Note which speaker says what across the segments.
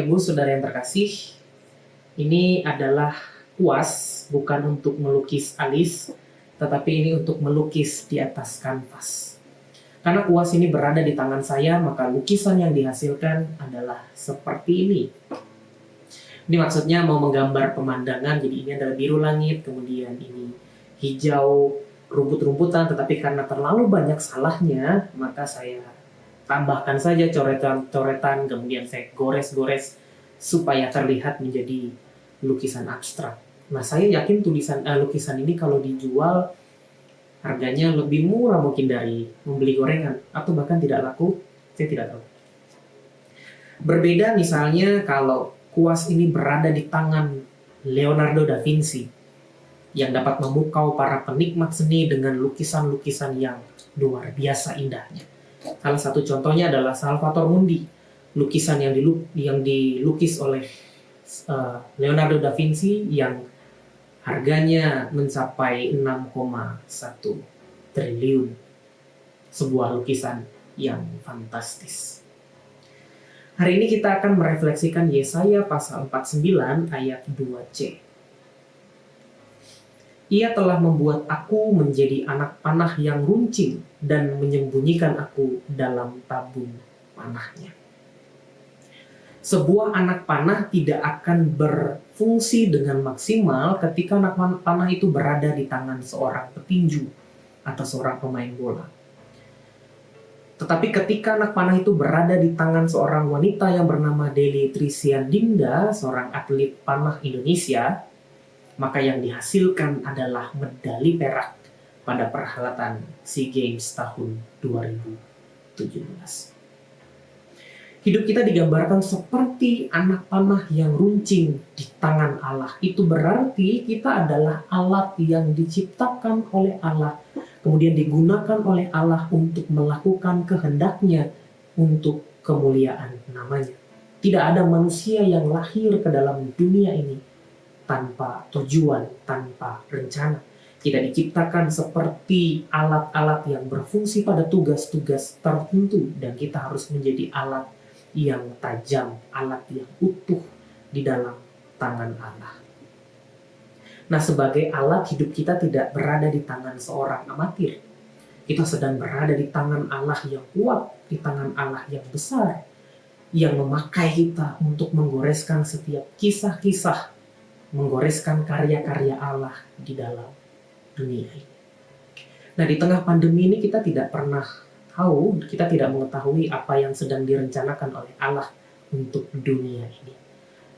Speaker 1: Bapak Ibu Saudara yang terkasih, ini adalah kuas bukan untuk melukis alis, tetapi ini untuk melukis di atas kanvas. Karena kuas ini berada di tangan saya, maka lukisan yang dihasilkan adalah seperti ini. Ini maksudnya mau menggambar pemandangan, jadi ini adalah biru langit, kemudian ini hijau, rumput-rumputan, tetapi karena terlalu banyak salahnya, maka saya tambahkan saja coretan-coretan, kemudian saya gores-gores supaya terlihat menjadi lukisan abstrak. Nah, saya yakin lukisan ini kalau dijual harganya lebih murah mungkin dari membeli gorengan, atau bahkan tidak laku, saya tidak tahu. Berbeda misalnya kalau kuas ini berada di tangan Leonardo da Vinci yang dapat memukau para penikmat seni dengan lukisan-lukisan yang luar biasa indahnya. Salah satu contohnya adalah Salvator Mundi, lukisan yang dilukis oleh Leonardo da Vinci yang harganya mencapai 6,1 triliun. Sebuah lukisan yang fantastis. Hari ini kita akan merefleksikan Yesaya pasal 49 ayat 2c. Ia telah membuat aku menjadi anak panah yang runcing dan menyembunyikan aku dalam tabung panahnya. Sebuah anak panah tidak akan berfungsi dengan maksimal ketika anak panah itu berada di tangan seorang petinju atau seorang pemain bola. Tetapi ketika anak panah itu berada di tangan seorang wanita yang bernama Deli Trisiadinda, seorang atlet panah Indonesia, maka yang dihasilkan adalah medali perak pada perhelatan SEA Games tahun 2017. Hidup kita digambarkan seperti anak panah yang runcing di tangan Allah. Itu berarti kita adalah alat yang diciptakan oleh Allah, kemudian digunakan oleh Allah untuk melakukan kehendaknya untuk kemuliaan namanya. Tidak ada manusia yang lahir ke dalam dunia ini tanpa tujuan, tanpa rencana. Kita diciptakan seperti alat-alat yang berfungsi pada tugas-tugas tertentu, dan kita harus menjadi alat yang tajam, alat yang utuh di dalam tangan Allah. Nah, sebagai alat, hidup kita tidak berada di tangan seorang amatir. Kita sedang berada di tangan Allah yang kuat, di tangan Allah yang besar, yang memakai kita untuk menggoreskan setiap kisah-kisah, menggoreskan karya-karya Allah di dalam dunia ini. Nah, di tengah pandemi ini kita tidak pernah tahu, kita tidak mengetahui apa yang sedang direncanakan oleh Allah untuk dunia ini.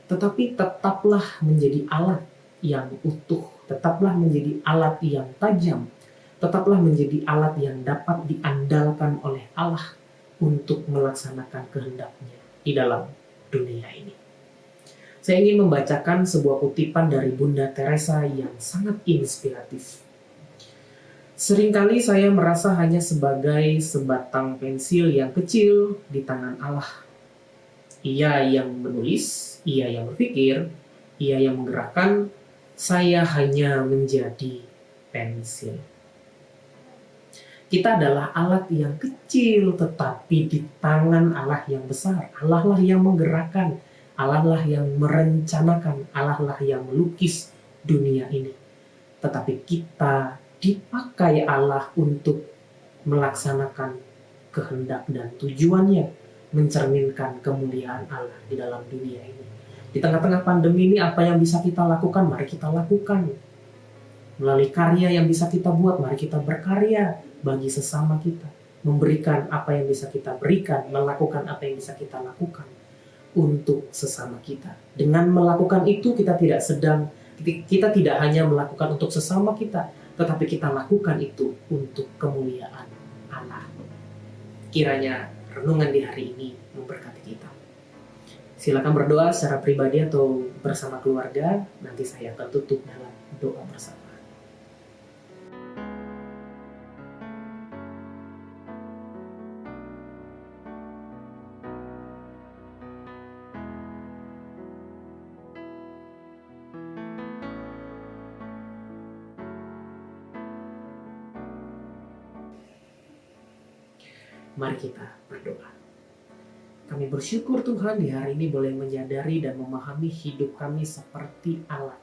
Speaker 1: Tetapi tetaplah menjadi alat yang utuh, tetaplah menjadi alat yang tajam, tetaplah menjadi alat yang dapat diandalkan oleh Allah untuk melaksanakan kehendaknya di dalam dunia ini. Saya ingin membacakan sebuah kutipan dari Bunda Teresa yang sangat inspiratif. Seringkali saya merasa hanya sebagai sebatang pensil yang kecil di tangan Allah. Ia yang menulis, ia yang berpikir, ia yang menggerakkan, saya hanya menjadi pensil. Kita adalah alat yang kecil tetapi di tangan Allah yang besar. Allah lah yang menggerakkan, Allah lah yang merencanakan, Allah lah yang melukis dunia ini. Tetapi kita dipakai Allah untuk melaksanakan kehendak dan tujuannya, mencerminkan kemuliaan Allah di dalam dunia ini. Di tengah-tengah pandemi ini, apa yang bisa kita lakukan, mari kita lakukan. Melalui karya yang bisa kita buat, mari kita berkarya bagi sesama kita. Memberikan apa yang bisa kita berikan, melakukan apa yang bisa kita lakukan untuk sesama kita. Dengan melakukan itu, kita tidak hanya melakukan untuk sesama kita, tetapi kita lakukan itu untuk kemuliaan Allah. Kiranya renungan di hari ini memberkati kita. Silakan berdoa secara pribadi atau bersama keluarga. Nanti saya akan tutup dalam doa bersama. Mari kita berdoa. Kami bersyukur Tuhan di hari ini boleh menyadari dan memahami hidup kami seperti alat.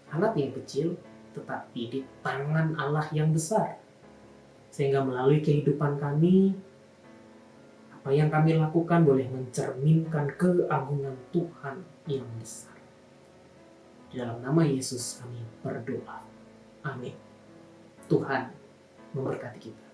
Speaker 1: Alat yang kecil tetapi di tangan Allah yang besar. Sehingga melalui kehidupan kami, apa yang kami lakukan boleh mencerminkan keagungan Tuhan yang besar. Di dalam nama Yesus kami berdoa. Amin. Tuhan memberkati kita.